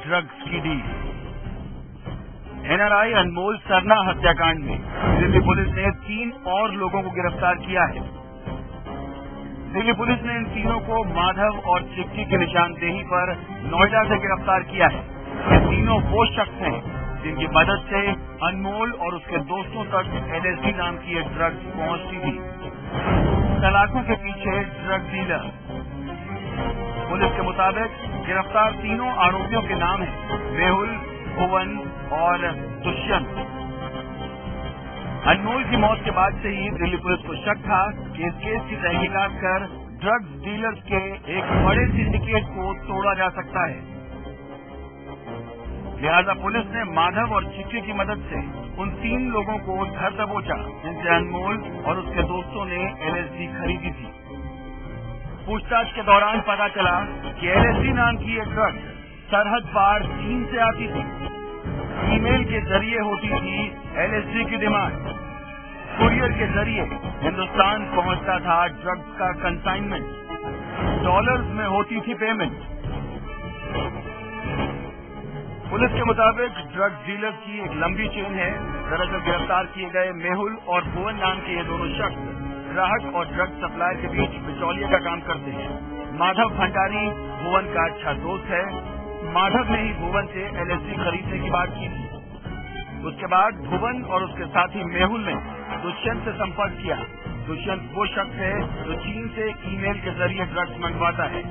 Drugs की deal. NRI अनमोल सरना हत्याकांड में दिल्ली पुलिस ने 3 और लोगों को गिरफ्तार किया है। दिल्ली पुलिस ने इन तीनों को माधव और चिक्की की निशानदेही पर नोएडा से गिरफ्तार किया है। ये तीनों वो शख्स हैं जिनकी मदद से अनमोल और उसके दोस्तों तक LSD नाम की एक ड्रग्स पहुंचती थी। सलाखों के पीछे ड्रग डीलर। पुलिस के मुताबिक गिरफ्तार तीनों आरोपियों के नाम हैं मेहुल, भुवन और दुष्यंत। अनमोल की मौत के बाद से ही दिल्ली पुलिस को शक था कि इस केस की तहकीकात कर ड्रग्स डीलर्स के एक बड़े सिंडिकेट को तोड़ा जा सकता है। लिहाजा पुलिस ने माधव और चिक्की की मदद से उन 3 लोगों को घर दबोचा जिनसे अनमोल और उसके दोस्तों ने LSD खरीदी थी। पूछताछ के दौरान पता चला कि LSD नाम की एक ड्रग सरहद पार चीन से आती थी। ईमेल के जरिए होती थी LSD की डिमांड। कुरियर के जरिए हिंदुस्तान पहुंचता था ड्रग्स का कंसाइनमेंट। डॉलर्स में होती थी पेमेंट। पुलिस के मुताबिक ड्रग डीलर की एक लंबी चेन है। दरअसल गिरफ्तार किए गए मेहुल और भुवन नाम के ये दोनों शख्स ग्राहक और ड्रग सप्लायर के बीच बिचौलिए का काम करते हैं। माधव भंडारी भुवन का अच्छा दोस्त है। माधव ने ही भुवन से LSD खरीदने की बात की थी। उसके बाद भुवन और उसके साथी मेहुल ने दुष्यंत से संपर्क किया। दुष्यंत वो शख्स है जो चीन से ईमेल के जरिए ड्रग्स मंगवाता है।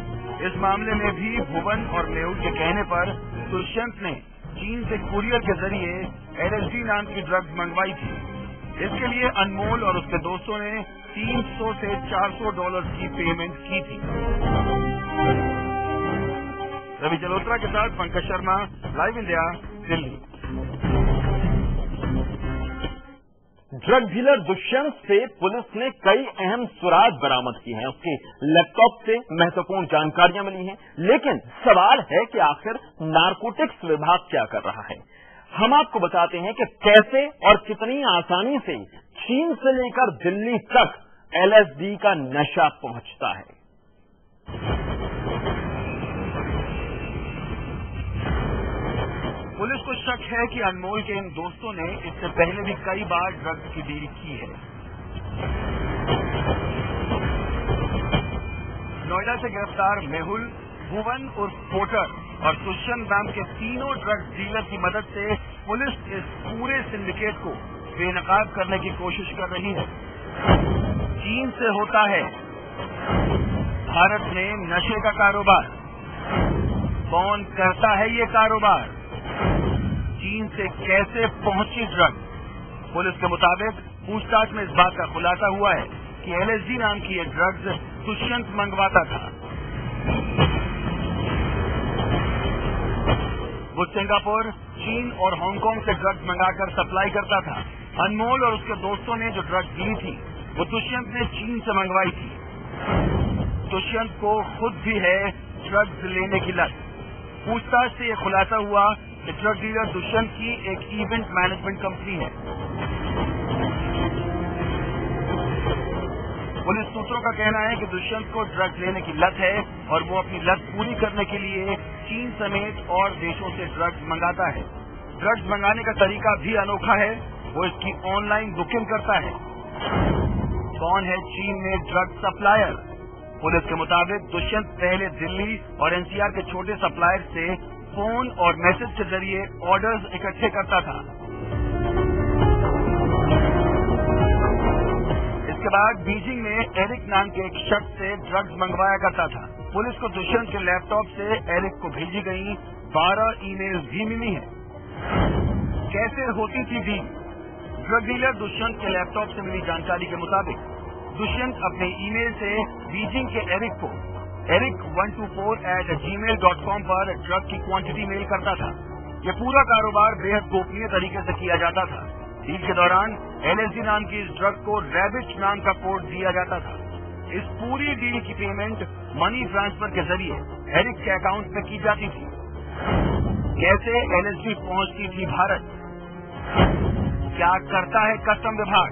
इस मामले में भी भुवन और मेहुल के कहने पर दुष्यंत ने चीन से कुरियर के जरिए LSD नाम की ड्रग्स मंगवाई थी। इसके लिए अनमोल और उसके दोस्तों ने $300 से $400 की पेमेंट की थी। रवि जलोत्रा के साथ Pankaj Sharma, live India, Delhi. Drug dealer Dushyant से पुलिस ने कई अहम सुराग बरामद किए हैं। उसके लैपटॉप से महत्वपूर्ण जानकारियां मिली हैं। लेकिन सवाल है कि आखिर नारकोटिक्स विभाग क्या कर रहा है। हम आपको बताते हैं कि कैसे और कितनी आसानी से चीन से लेकर दिल्ली तक LSD का नशा पहुंचता है। पुलिस को शक है कि अनमोल के इन दोस्तों ने इससे पहले भी कई बार ड्रग्स की डील की है। नोएडा से गिरफ्तार मेहुल, भुवन उर्फ पोटर और दुष्यंत नाम के तीनों ड्रग्स डीलर की मदद से पुलिस इस पूरे सिंडिकेट को बेनकाब करने की कोशिश कर रही है। चीन से होता है भारत में नशे का कारोबार। कौन करता है ये कारोबार? चीन से कैसे पहुंची ड्रग? पुलिस के मुताबिक पूछताछ में इस बात का खुलासा हुआ है कि LSD नाम की ये ड्रग्स दुष्यंत मंगवाता था। वो सिंगापुर, चीन और हांगकांग से ड्रग्स मंगाकर सप्लाई करता था। अनमोल और उसके दोस्तों ने जो ड्रग्स ली थी वो दुष्यंत ने चीन से मंगवाई थी। दुष्यंत को खुद भी है ड्रग्स लेने की लत। पूछताछ से यह खुलासा हुआ कि ड्रग डीलर दुष्यंत की एक इवेंट मैनेजमेंट कंपनी है। पुलिस सूत्रों का कहना है कि दुष्यंत को ड्रग्स लेने की लत है और वो अपनी लत पूरी करने के लिए चीन समेत और देशों से ड्रग्स मंगाता है। ड्रग्स मंगाने का तरीका भी अनोखा है। वो इसकी ऑनलाइन बुकिंग करता है। कौन है चीन में ड्रग सप्लायर? पुलिस के मुताबिक दुष्यंत पहले दिल्ली और NCR के छोटे सप्लायर से फोन और मैसेज के जरिए ऑर्डर्स इकट्ठे करता था। इसके बाद बीजिंग में एरिक नाम के एक शख्स से ड्रग्स मंगवाया करता था। पुलिस को दुष्यंत के लैपटॉप से एरिक को भेजी गई 12 ईमेल्स भी मिली हैं। कैसे होती थी डील? ड्रग डीलर दुष्यंत के लैपटॉप से मिली जानकारी के मुताबिक दुष्यंत अपने ईमेल से बीजिंग के एरिक को eric124@gmail.com पर ड्रग की क्वांटिटी मेल करता था। ये पूरा कारोबार बेहद गोपनीय तरीके से किया जाता था। डील के दौरान LSD नाम की इस ड्रग को रैबिट नाम का कोड दिया जाता था। इस पूरी डील की पेमेंट मनी ट्रांसफर के जरिए एरिक के अकाउंट में की जाती थी। कैसे LSD पहुंचती थी भारत? क्या करता है कस्टम विभाग?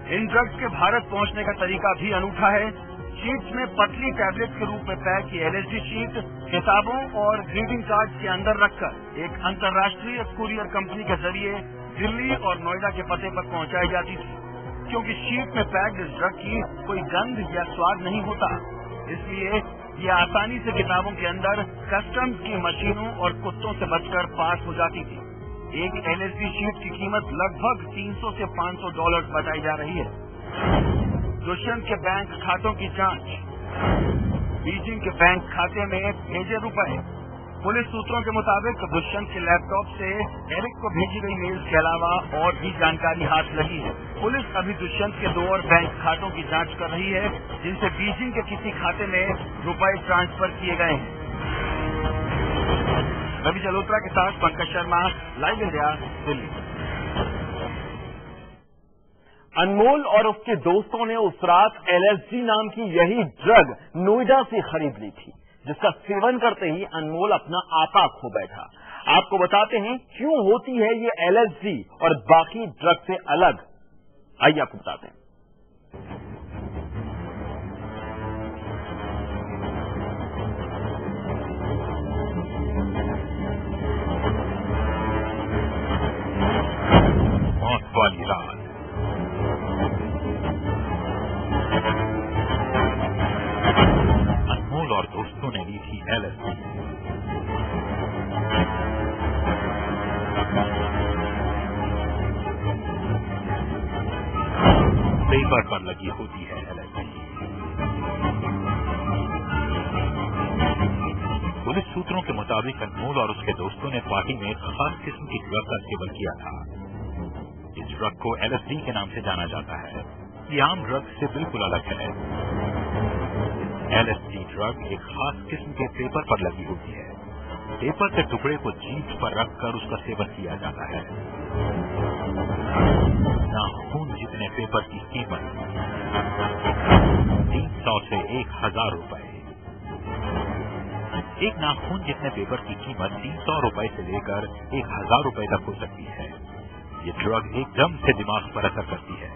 इन ड्रग्स के भारत पहुंचने का तरीका भी अनूठा है। शीट्स में पतली टैबलेट के रूप में पैक की LSD शीट किताबों और ग्रीटिंग कार्ड के अंदर रखकर एक अंतर्राष्ट्रीय कुरियर कंपनी के जरिए दिल्ली और नोएडा के पते पर पहुंचाई जाती थी। क्योंकि शीट में पैक्ड इस ड्रग की कोई गंध या स्वाद नहीं होता, इसलिए ये आसानी से किताबों के अंदर कस्टम्स की मशीनों और कुत्तों से बचकर पास हो जाती थी। एक LSD शीट की कीमत लगभग $300 से $500 बताई जा रही है। दुष्यंत के बैंक खातों की जांच। बीजिंग के बैंक खाते में भेजे रुपए। पुलिस सूत्रों के मुताबिक दुष्यंत के लैपटॉप से एरिक को भेजी गई मेल्स के अलावा और भी जानकारी हाथ लगी है। पुलिस अभी दुष्यंत के 2 और बैंक खातों की जांच कर रही है, जिनसे बीजिंग के किसी खाते में रुपए ट्रांसफर किए गए हैं। रवि जलोत्रा के साथ पंकज शर्मा, लाइव इंडिया, दिल्ली। अनमोल और उसके दोस्तों ने उस रात LSD नाम की यही ड्रग नोएडा से खरीद ली थी, जिसका सेवन करते ही अनमोल अपना आपा खो बैठा। आपको बताते हैं क्यों होती है ये LSD और बाकी ड्रग से अलग। आइए आपको बताते हैं। मौत वाली रात। अनमोल और दोस्तों ने ली थी LSD। पेपर पर लगी होती है LSD। पुलिस सूत्रों के मुताबिक अनमोल और उसके दोस्तों ने पार्टी में एक खास किस्म की ड्रग का सेवन किया था। इस ड्रग को LSD के नाम से जाना जाता है। ये आम ड्रग से बिल्कुल अलग है। LSD ड्रग एक खास किस्म के पेपर पर लगी होती है। पेपर के टुकड़े को जीभ पर रखकर उसका सेवन किया जाता है। नाखून जितने पेपर की कीमत 300 से 1000 रुपए। एक नाखून जितने पेपर की कीमत 300 रुपए से लेकर 1000 रुपए तक हो सकती है। ये ड्रग एकदम से दिमाग पर असर करती है।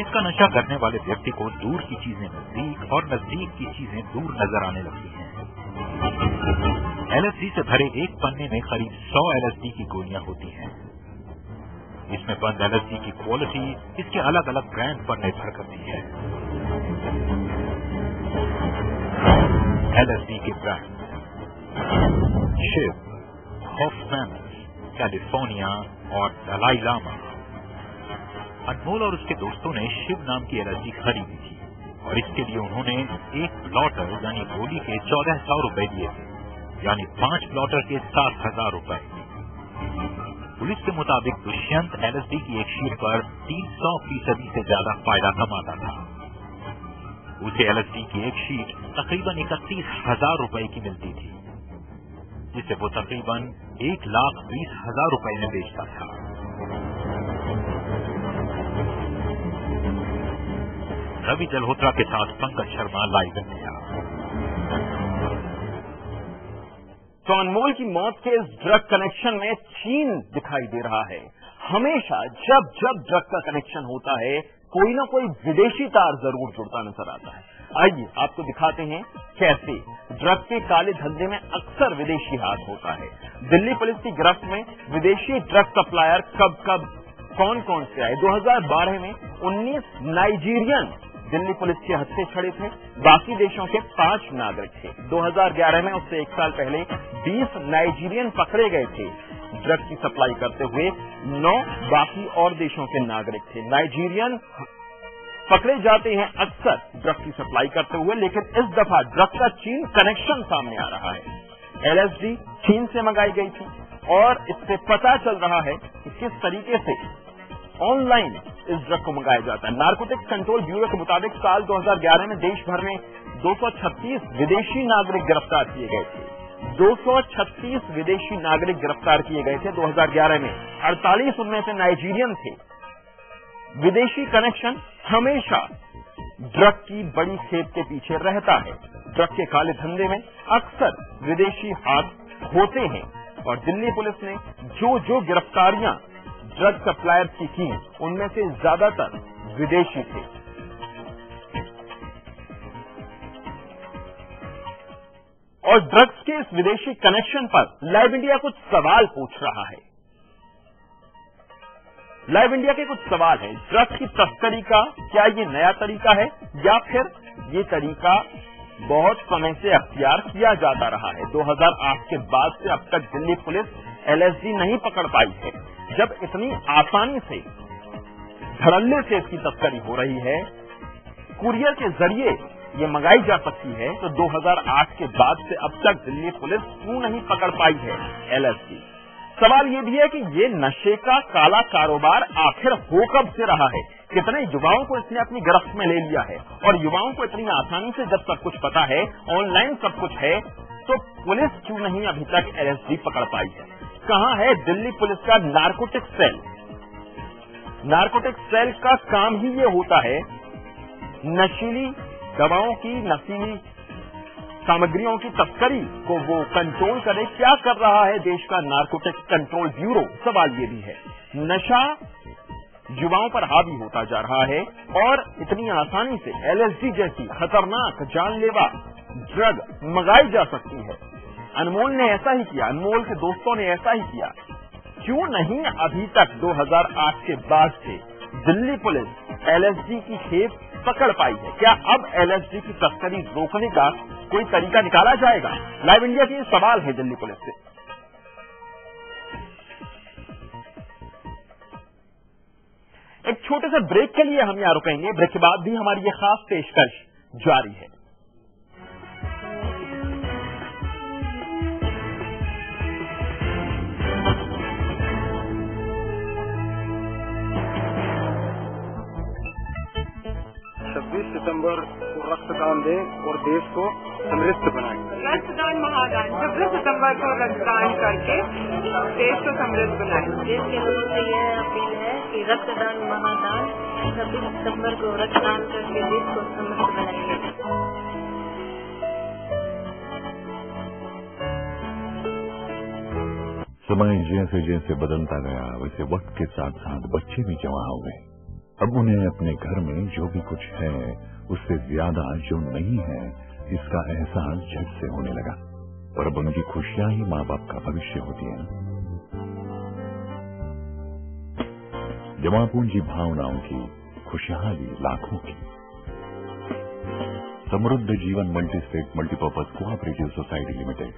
इसका नशा करने वाले व्यक्ति को दूर की चीजें नजदीक और नजदीक की चीजें दूर नजर आने लगती हैं। LSD से भरे एक पन्ने में करीब 100 LSD की गोलियां होती हैं। इसमें बंद LSD की क्वालिटी इसके अलग अलग ब्रांड पर निर्भर करती है। LSD के ब्रांड शिव, हॉफमैन, कैलिफोर्निया और दलाई लामा। अनमोल और उसके दोस्तों ने शिव नाम की LSD खरीदी थी और इसके लिए उन्होंने एक प्लॉटर यानी गोली के 1400 रुपए दिए थे, यानी 5 प्लॉटर के 7000 रुपए। पुलिस के मुताबिक दुष्यंत LSD की एक शीट पर 300% से ज्यादा फायदा कमाता था। उसे LSD की एक शीट तकरीबन 31,000 रुपए की मिलती थी, जिसे वो तकरीबन 1,20,000 रुपए में बेचता था। रवि जल्होत्रा के साथ पंकज शर्मा, लाइव इंडिया। तो अनमोल की मौत के इस ड्रग कनेक्शन में चीन दिखाई दे रहा है। हमेशा जब जब ड्रग का कनेक्शन होता है, कोई ना कोई विदेशी तार जरूर जुड़ता नजर आता है। आइए आपको दिखाते हैं कैसे ड्रग के काले धंधे में अक्सर विदेशी हाथ होता है। दिल्ली पुलिस की गिरफ्त में विदेशी ड्रग सप्लायर कब कब कौन कौन से आए। 2012 में 19 नाइजीरियन दिल्ली पुलिस के हत्थे छड़े थे, बाकी देशों के 5 नागरिक थे। 2011 में उससे 1 साल पहले 20 नाइजीरियन पकड़े गए थे। ड्रग की सप्लाई करते हुए 9 बाकी और देशों के नागरिक थे। नाइजीरियन पकड़े जाते हैं अक्सर ड्रग की सप्लाई करते हुए, लेकिन इस दफा ड्रग का चीन कनेक्शन सामने आ रहा है। LSD चीन से मंगाई गई थी और इससे पता चल रहा है कि किस तरीके से ऑनलाइन इस ड्रग को मंगाया जाता है। नारकोटिक्स कंट्रोल ब्यूरो के मुताबिक साल 2011 में देश भर में 236 विदेशी नागरिक गिरफ्तार किए गए थे। 236 विदेशी नागरिक गिरफ्तार किए गए थे 2011 में। 48 उनमें से नाइजीरियन थे। विदेशी कनेक्शन हमेशा ड्रग की बड़ी खेप के पीछे रहता है। ड्रग के काले धंधे में अक्सर विदेशी हाथ होते हैं और दिल्ली पुलिस ने जो गिरफ्तारियां ड्रग सप्लायर्स की उनमें से ज्यादातर विदेशी थे। और ड्रग्स के इस विदेशी कनेक्शन पर लाइव इंडिया कुछ सवाल पूछ रहा है। लाइव इंडिया के कुछ सवाल है। ड्रग्स की तस्करी का क्या ये नया तरीका है या फिर ये तरीका बहुत समय से अख्तियार किया जाता रहा है? 2008 के बाद से अब तक दिल्ली पुलिस LSD नहीं पकड़ पाई है। जब इतनी आसानी से, धड़ल्ले से इसकी तस्करी हो रही है, कुरियर के जरिए ये मंगाई जा सकती है, तो 2008 के बाद से अब तक दिल्ली पुलिस क्यों नहीं पकड़ पाई है LSD? सवाल ये भी है कि ये नशे का काला कारोबार आखिर हो कब से रहा है? कितने युवाओं को इसने अपनी गिरफ्त में ले लिया है? और युवाओं को इतनी आसानी से जब सब कुछ पता है, ऑनलाइन सब कुछ है, तो पुलिस क्यों नहीं अभी तक LSD पकड़ पाई है? कहां है दिल्ली पुलिस का नारकोटिक सेल? नारकोटिक सेल का काम ही ये होता है नशीली दवाओं की, नशीली सामग्रियों की तस्करी को वो कंट्रोल करे। क्या कर रहा है देश का नारकोटिक कंट्रोल ब्यूरो? सवाल ये भी है। नशा युवाओं पर हावी होता जा रहा है और इतनी आसानी से LSD जैसी खतरनाक जानलेवा ड्रग मंगाई जा सकती है। अनमोल ने ऐसा ही किया, अनमोल के दोस्तों ने ऐसा ही किया। क्यों नहीं अभी तक 2008 के बाद से दिल्ली पुलिस LSD की खेप पकड़ पाई है? क्या अब LSD की तस्करी रोकने का कोई तरीका निकाला जाएगा? लाइव इंडिया के सवाल है दिल्ली पुलिस से। एक छोटे से ब्रेक के लिए हम यहां रुकेंगे। ब्रेक के बाद भी हमारी ये खास पेशकश जारी है। सितंबर को रक्तदान दें और देश को समृद्ध बनाएं। रक्तदान महादान 26 सितंबर को रक्तदान करके देश को समृद्ध बनाएं। देश के लोगों से यह अपील है कि रक्तदान महादान 26 सितंबर को रक्तदान करके देश को समृद्ध बनाएंगे। समय जैसे जैसे बदलता गया, वैसे वक्त के साथ साथ बच्चे भी जवां हो गए। अब उन्हें अपने घर में जो भी कुछ है उससे ज्यादा जो नहीं है, इसका एहसास झट से होने लगा। और अब उनकी खुशियां ही माँ बाप का भविष्य होती है। जमा पूंजी भावनाओं की, खुशहाली लाखों की। समृद्ध जीवन multi state multipurpose cooperative society limited.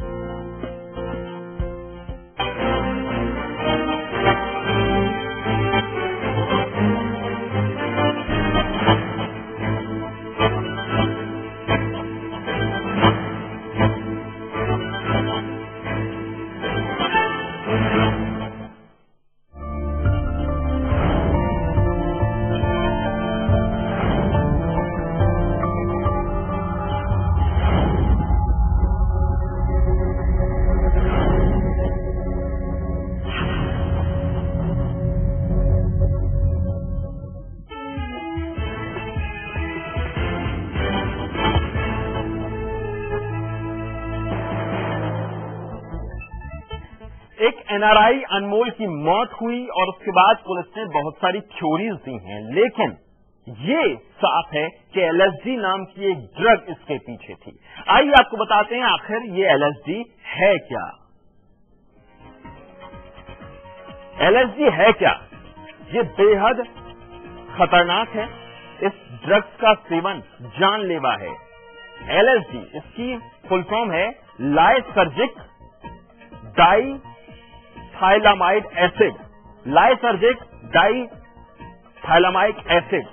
NRI अनमोल की मौत हुई और उसके बाद पुलिस ने बहुत सारी थ्योरीज दी हैं, लेकिन ये साफ है कि LSD नाम की एक ड्रग इसके पीछे थी। आइए आपको बताते हैं आखिर ये LSD है क्या। LSD है क्या? ये बेहद खतरनाक है। इस ड्रग्स का सेवन जानलेवा है। LSD इसकी फुल फॉर्म है लाइसर्जिक डाइथाइलामाइड एसिड। लाइसर्जिक डाइथाइलामाइड एसिड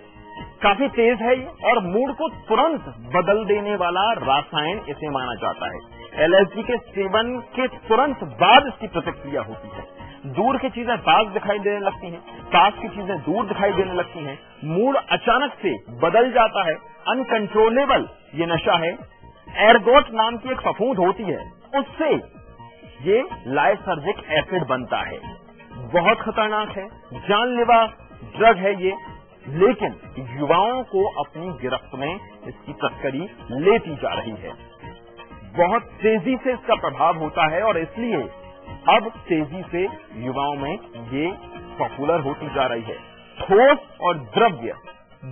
काफी तेज है ये और मूड को तुरंत बदल देने वाला रासायन इसे माना जाता है। LSD के सेवन के तुरंत बाद इसकी प्रतिक्रिया होती है। दूर की चीजें पास दिखाई देने लगती हैं, पास की चीजें दूर दिखाई देने लगती हैं, मूड अचानक से बदल जाता है। अनकंट्रोलेबल ये नशा है। एर्गोट नाम की एक फफूंद होती है, उससे ये लाइसर्जिक एसिड बनता है। बहुत खतरनाक है, जानलेवा ड्रग है ये, लेकिन युवाओं को अपनी गिरफ्त में इसकी तस्करी लेती जा रही है। बहुत तेजी से इसका प्रभाव होता है और इसलिए अब तेजी से युवाओं में ये पॉपुलर होती जा रही है। ठोस और द्रव्य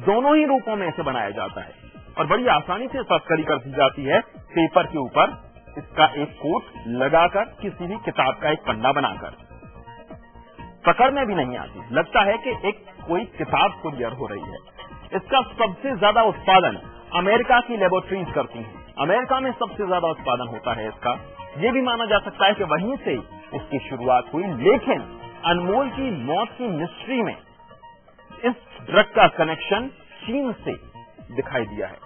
दोनों ही रूपों में इसे बनाया जाता है और बड़ी आसानी से तस्करी कर दी जाती है पेपर के ऊपर इसका एक कोट लगाकर, किसी भी किताब का एक पन्ना बनाकर। पकड़ में भी नहीं आती, लगता है कि एक कोई किताब कुरियर हो रही है। इसका सबसे ज्यादा उत्पादन अमेरिका की लेबोरेटरीज करती हैं। अमेरिका में सबसे ज्यादा उत्पादन होता है इसका। ये भी माना जा सकता है कि वहीं से इसकी शुरुआत हुई, लेकिन अनमोल की मौत की मिस्ट्री में इस ड्रग का कनेक्शन चीन से दिखाई दिया है।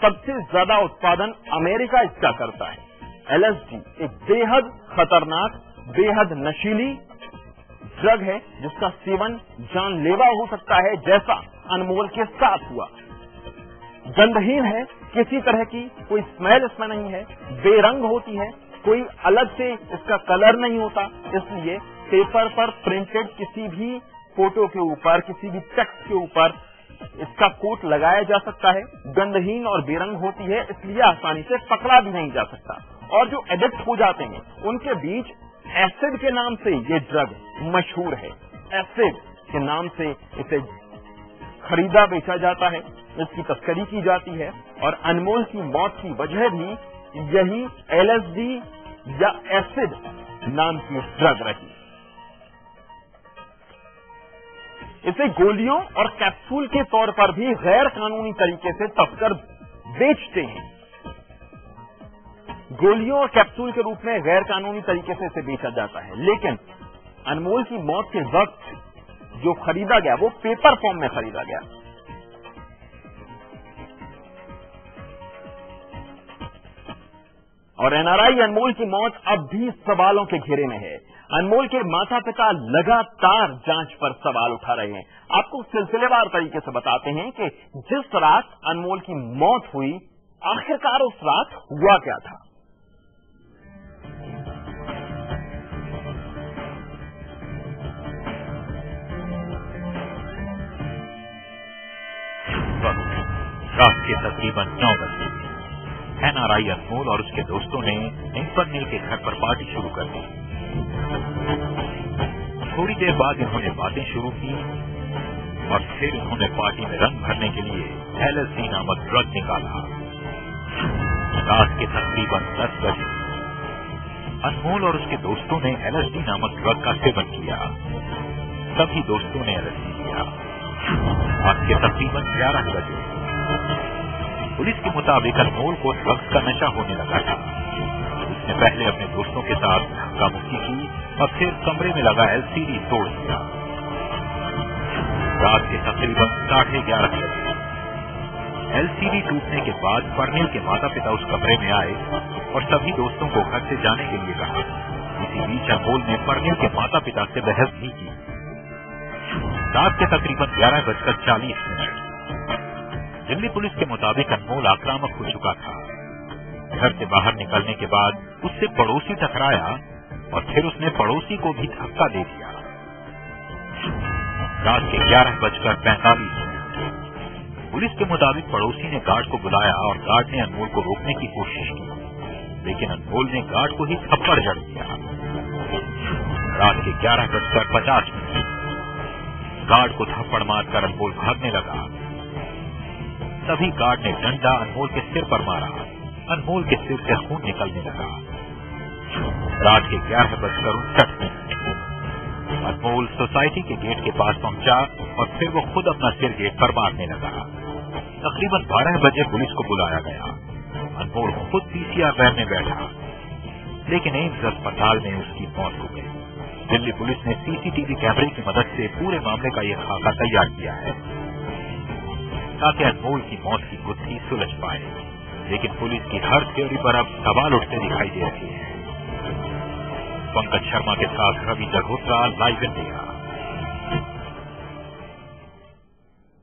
सबसे ज्यादा उत्पादन अमेरिका इसका करता है। LSD एक बेहद खतरनाक, बेहद नशीली ड्रग है जिसका सेवन जानलेवा हो सकता है, जैसा अनमोल के साथ हुआ। गंधहीन है, किसी तरह की कोई स्मेल इसमें नहीं है, बेरंग होती है, कोई अलग से इसका कलर नहीं होता, इसलिए पेपर पर प्रिंटेड किसी भी फोटो के ऊपर, किसी भी टेक्स्ट के ऊपर इसका कोट लगाया जा सकता है। गंधहीन और बेरंग होती है, इसलिए आसानी से पकड़ा भी नहीं जा सकता। और जो एडिक्ट हो जाते हैं उनके बीच एसिड के नाम से ये ड्रग मशहूर है। एसिड के नाम से इसे खरीदा बेचा जाता है, इसकी तस्करी की जाती है। और अनमोल की मौत की वजह भी यही LSD या एसिड नाम की ड्रग रही। इसे गोलियों और कैप्सूल के तौर पर भी गैर कानूनी तरीके से तस्कर बेचते हैं। गोलियों और कैप्सूल के रूप में गैर कानूनी तरीके से इसे बेचा जाता है, लेकिन अनमोल की मौत के वक्त जो खरीदा गया वो पेपर फॉर्म में खरीदा गया। और NRI अनमोल की मौत अब भी सवालों के घेरे में है। अनमोल के माता पिता लगातार जांच पर सवाल उठा रहे हैं। आपको सिलसिलेवार तरीके से बताते हैं कि जिस रात अनमोल की मौत हुई, आखिरकार उस रात हुआ क्या था। रात के तकरीबन 9 बजे NRI अनमोल और उसके दोस्तों ने इंफरनील के घर पर पार्टी शुरू कर दी। थोड़ी देर बाद इन्होंने बातें शुरू की और फिर इन्होंने पार्टी में रंग भरने के लिए LSD नामक ड्रग निकाला। रात के तकरीबन 10 बजे अनमोल और उसके दोस्तों ने LSD नामक ड्रग का सेवन किया। सभी दोस्तों ने LSD लिया। रात के तकरीबन 11 बजे पुलिस के मुताबिक अनमोल को ड्रग्स का नशा होने लगा था। उसने पहले अपने दोस्तों के साथ धक्का मुक्की की और फिर कमरे में लगा LCD तोड़ दिया। रात के तकरीबन 11:30 बजे LCD टूटने के बाद परनील के माता पिता उस कमरे में आए और सभी दोस्तों को घर से जाने के लिए कहा। इसी बीच अनमोल ने परनील के माता पिता से बहस भी की। रात के तकरीबन 11:40 दिल्ली पुलिस के मुताबिक अनमोल आक्रामक हो चुका था। घर से बाहर निकलने के बाद उससे पड़ोसी टकराया और फिर उसने पड़ोसी को भी धक्का दे दिया। रात के 11:45 पुलिस के मुताबिक पड़ोसी ने गार्ड को बुलाया और गार्ड ने अनमोल को रोकने की कोशिश की, लेकिन अनमोल ने गार्ड को ही थप्पड़ जड़ दिया। रात के 11:50 गार्ड को थप्पड़ मारकर अनमोल भागने लगा। तभी गार्ड ने डंडा अनमोल के सिर पर मारा। अनमोल के सिर से खून निकलने लगा। रात के 11:59 अनमोल सोसाइटी के गेट के पास पहुंचा और फिर वो खुद अपना सिर गेट पर मारने लगा। तकरीबन 12 बजे पुलिस को बुलाया गया। अनमोल खुद PCR वैन में बैठा, लेकिन एम्स अस्पताल में उसकी मौत हो गई। दिल्ली पुलिस ने CCTV कैमरे की मदद से पूरे मामले का यह खाका तैयार किया है ताकि अनमोल की मौत की गुत्थी सुलझ पाए, लेकिन पुलिस की हर थ्योरी पर अब सवाल उठते दिखाई दे रहे हैं। पंकज शर्मा के साथ रवि जगोत्रा, लाइव इंडिया।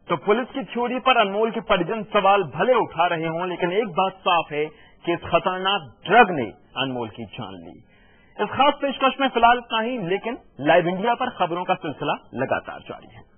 तो पुलिस की थ्योरी पर अनमोल के परिजन सवाल भले उठा रहे हों, लेकिन एक बात साफ है कि इस खतरनाक ड्रग ने अनमोल की जान ली। इस खास पेशकश में फिलहाल इतना ही, लेकिन लाइव इंडिया पर खबरों का सिलसिला लगातार जारी है।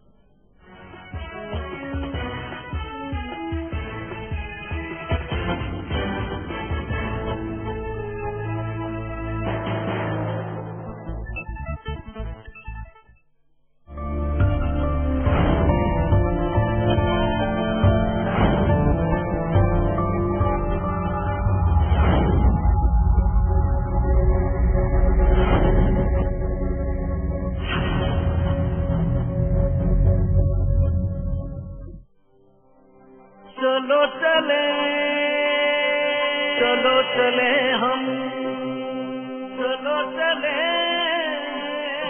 चले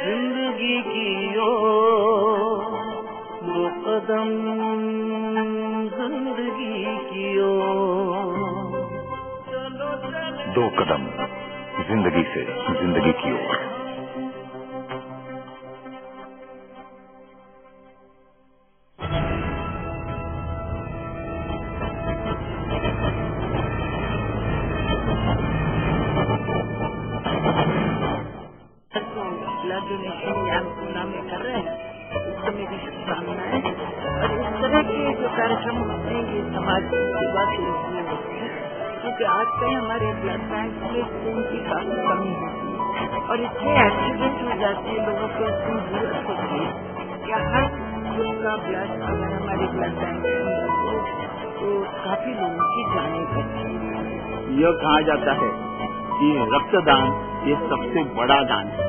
जिंदगी की ओर, 2 कदम जिंदगी की ओर, 2 कदम जिंदगी से जिंदगी की ओर। ब्लड डोनेशन कैंप पूना में कर रहे हैं, इससे मेरी शुभकामनाएं। और इस तरह के जो कार्यक्रम होते हैं ये समाज की सेवा के रूप में होते हैं, क्योंकि आजकल हमारे ब्लड बैंक में खून की काफी कमी होती है और इतने एक्सीडेंट हो जाते हैं, लोगों को इतनी जरूरत होती है कि हर ग्रुप का ब्लड अगर हमारे ब्लड बैंक के अंदर हो तो काफी लोगों की जाने बचती है। यह कहा जाता है कि रक्तदान ये सबसे बड़ा दान है।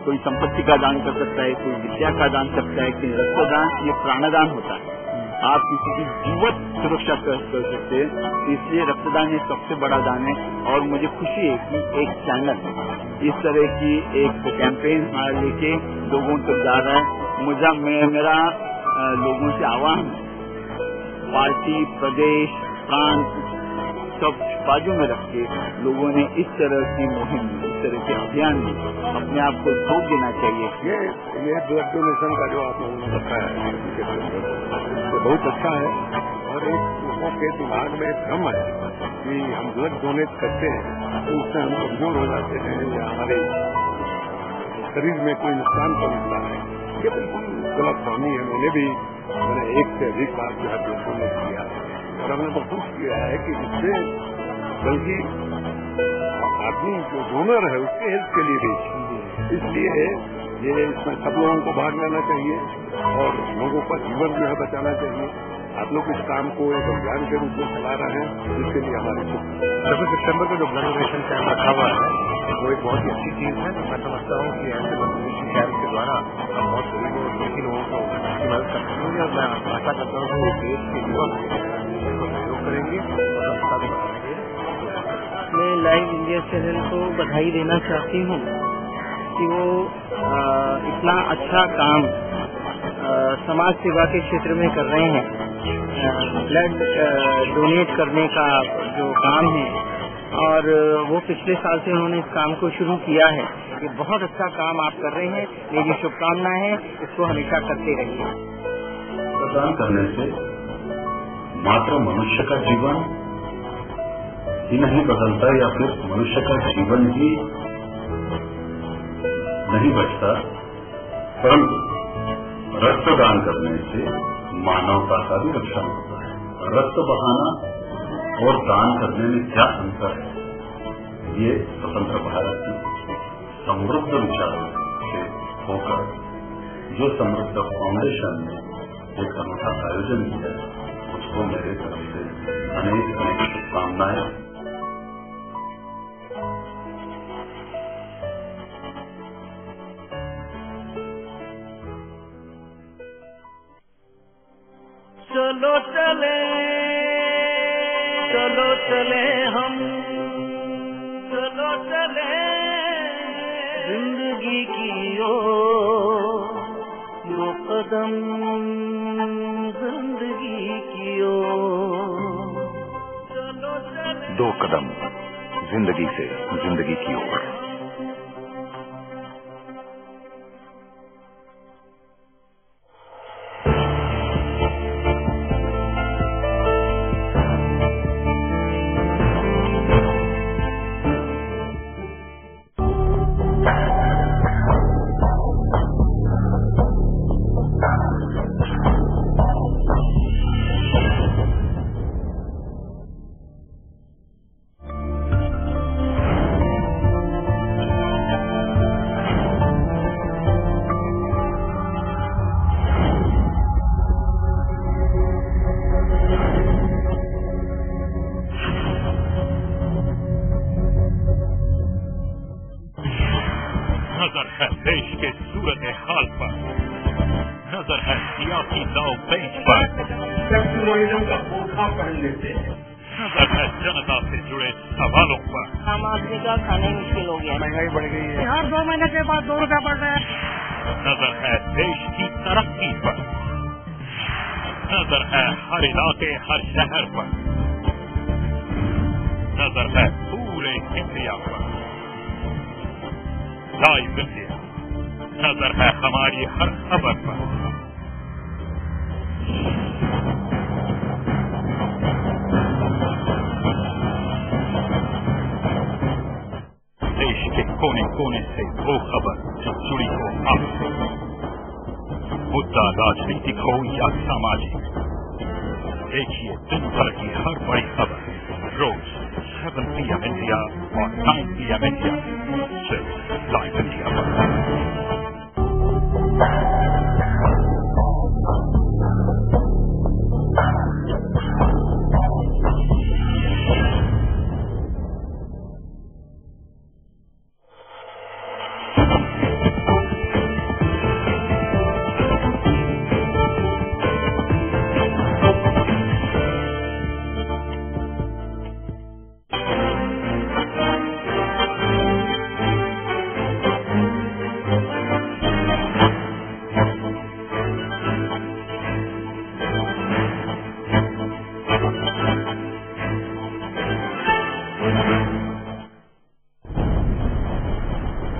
कोई संपत्ति का दान कर सकता है, कोई विद्या का दान करता है, कि रक्तदान ये प्राणदान होता है। आप किसी की जीवन सुरक्षा कर सकते हैं, इसलिए रक्तदान ये सबसे बड़ा दान है। और मुझे खुशी है कि एक चैनल इस तरह की एक कैंपेन लेके लोगों तक जा रहा है। मेरा लोगों से आह्वान है, पार्टी, प्रदेश, प्रांत सब बाजू में रख के लोगों ने इस तरह की मुहिम, इस तरह के अभियान में अपने आप को जोड़ देना चाहिए। ये ब्लड डोनेशन का जो आप लोगों ने बताया है तो बहुत अच्छा है। और एक लोगों के दिमाग में एक भ्रम है कि हम ब्लड डोनेट करते हैं तो उससे हम कमजोर हो जाते हैं या हमारे शरीर में कोई नुकसान पहुंचता है। ये बिल्कुल गलत फहमी है। मैंने 1 से अधिक बार जो है ब्लड डोनेट किया और हमने महसूस किया है कि इससे बल्कि आदमी जो डोनर है उसके हेल्थ के लिए भी, इसलिए ये इसमें सब लोगों को भाग लेना चाहिए और लोगों का जीवन जो है बचाना चाहिए। आप लोग इस काम को एक अभियान के रूप में चला रहे हैं, जिसके लिए हमारे 26 सितंबर को जो ब्लड डोनेशन कैंप रखा हुआ है वो एक बहुत ही अच्छी चीज है। मैं समझता हूँ कि ऐसे ब्लड डोनेशन कैंप के द्वारा हम बहुत गरीबों और दुखी लोगों को मदद कर सकते हैं। मैं आशा करता हूँ कि देश के युवा सहयोग करेंगे और संस्था भी बढ़ाएंगे। मैं लाइव इंडिया चैनल को बधाई देना चाहती हूँ कि वो इतना अच्छा काम समाज सेवा के क्षेत्र में कर रहे हैं। ब्लड डोनेट करने का जो काम है और वो पिछले साल से उन्होंने इस काम को शुरू किया है। ये बहुत अच्छा काम आप कर रहे हैं, मेरी शुभकामनाएं हैं, इसको हमेशा करते रहिए। प्रदान करने से मात्र मनुष्य का जीवन ही नहीं बदलता या फिर मनुष्य का जीवन ही नहीं बचता, परंतु रक्तदान करने से मानवता का भी रक्षण होता है। रक्त बहाना और दान करने में क्या अंतर है, ये स्वतंत्र भारत की समृद्ध विचारों से होकर जो समृद्ध फाउंडेशन ने एक अनूठा आयोजन किया है, उसको मेरे तरफ से अनेक अनेक शुभकामनाएं। चलो चले हम, चलो चले जिंदगी की ओर, 2 कदम जिंदगी की ओर, 2 कदम जिंदगी से जिंदगी की ओर। नजर है देश के सूरत हाल पर, नजर है सियासी दाव पेच पर। सेक्सुअलिज्म का बोखा पहन लेते हैं। नजर है जनता से जुड़े सवालों पर। आम आदमी का खाना ही मुश्किल हो गया, महंगाई बढ़ गई है, हर 2 महीने के बाद 2 रुपया बढ़ रहे हैं। नजर है देश की तरक्की पर, नजर है हर इलाके हर शहर पर, नजर है पूरे इंडिया पर। लाइव इंडिया, नजर है हमारी हर खबर पर। देश के कोने कोने से वो खबर जो जुड़ी हो आपसे, मुद्दा राजनीतिक हो या सामाजिक। देखिए दिन भर की हर बड़ी खबर रोज 7 PM इंडिया और 9 PM इंडिया, सिर्फ लाइव इंडिया पर।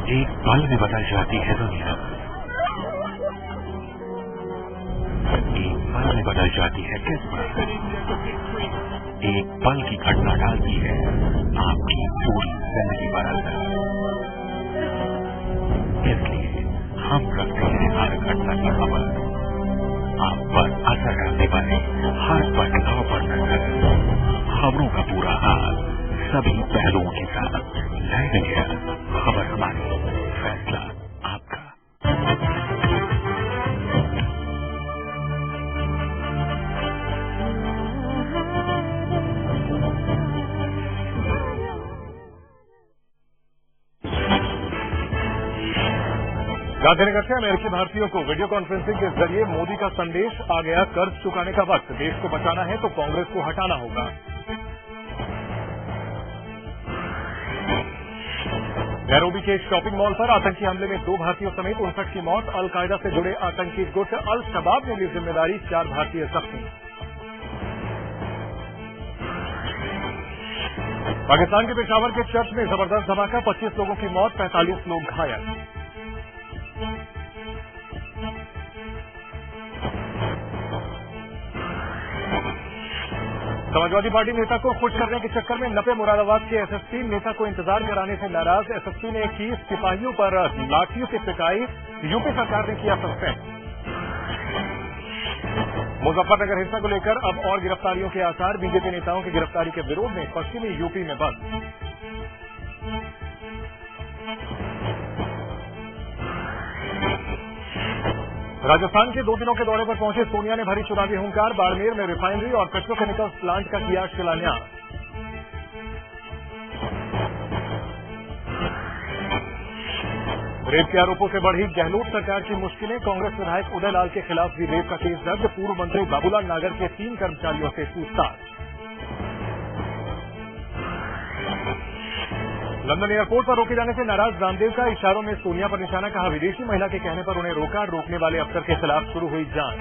एक पल में बदल जाती है दुनिया, एक पल में बदल जाती है किस्मत, एक पल की घटना डालती है आपकी पूरी जिंदगी पर असर। इसलिए हम रखते हैं हर घटना की खबर, आप पर असर करने वाले हर बदलाव पर नजर, खबरों का पूरा हाल सभी पहलुओं के साथ। लाइव इंडिया, खबर हमारी, फैसला आपका। गांधीनगर से अमेरिकी भारतीयों को वीडियो कॉन्फ्रेंसिंग के जरिए मोदी का संदेश आ गया, कर्ज चुकाने का वक्त, देश को बचाना है तो कांग्रेस को हटाना होगा। नैरोबी के एक शॉपिंग मॉल पर आतंकी हमले में 2 भारतीयों समेत 59 की मौत, अलकायदा से जुड़े आतंकी गुट अल शबाब ने ली जिम्मेदारी, 4 भारतीय जख्मी। पाकिस्तान के पेशावर के चर्च में जबरदस्त धमाका, 25 लोगों की मौत, 45 लोग घायल। समाजवादी पार्टी नेता को खुश करने के चक्कर में नपे मुरादाबाद के एसएसपी नेता को इंतजार कराने से नाराज, एसएसपी ने की सिपाहियों पर लाठियों से पिटाई, यूपी सरकार ने किया सस्पेंड। मुजफ्फरनगर हिंसा को लेकर अब और गिरफ्तारियों के आसार, बीजेपी नेताओं की गिरफ्तारी के विरोध में पश्चिमी यूपी में बंद। राजस्थान के 2 दिनों के दौरे पर पहुंचे सोनिया ने भरी चुनावी हुंकार, बाड़मेर में रिफाइनरी और पेट्रोकेमिकल्स प्लांट का किया शिलान्यास। रेप के आरोपों से बढ़ी गहलोत सरकार की मुश्किलें, कांग्रेस विधायक उदय लाल के खिलाफ भी रेप का केस दर्ज, पूर्व मंत्री बाबूलाल नागर के 3 कर्मचारियों से पूछताछ। लंदन एयरपोर्ट पर रोके जाने से नाराज रामदेव का इशारों में सोनिया पर निशाना, कहा विदेशी महिला के कहने पर उन्हें रोका, रोकने वाले अफसर के खिलाफ शुरू हुई जांच।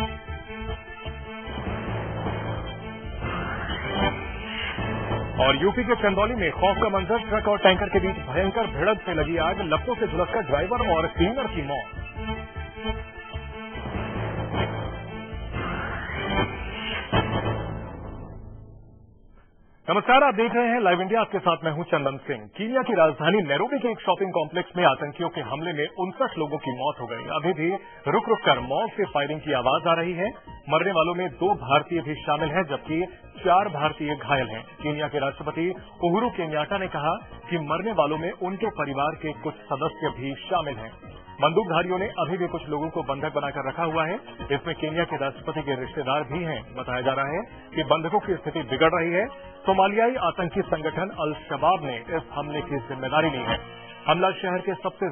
और यूपी के चंदौली में खौफ का मंजर, ट्रक और टैंकर के बीच भयंकर भिड़ंत से लगी आग, लपटों से झुलसकर ड्राइवर और क्लीनर की मौत। नमस्कार, आप देख रहे हैं लाइव इंडिया, आपके साथ मैं हूं चंदन सिंह। कीनिया की राजधानी नैरोबी के एक शॉपिंग कॉम्प्लेक्स में आतंकियों के हमले में 59 लोगों की मौत हो गई। अभी भी रुक रुक कर मॉल से फायरिंग की आवाज आ रही है। मरने वालों में 2 भारतीय भी शामिल हैं, जबकि 4 भारतीय घायल हैं। कीनिया के राष्ट्रपति उहुरु केन्याटा ने कहा कि मरने वालों में उनके परिवार के कुछ सदस्य भी शामिल हैं। बंदूकधारियों ने अभी भी कुछ लोगों को बंधक बनाकर रखा हुआ है। इसमें केन्या के राष्ट्रपति के रिश्तेदार भी हैं। बताया जा रहा है कि बंधकों की स्थिति बिगड़ रही है। सोमालियाई आतंकी संगठन अल शबाब ने इस हमले की जिम्मेदारी ली है। हमला शहर के सबसे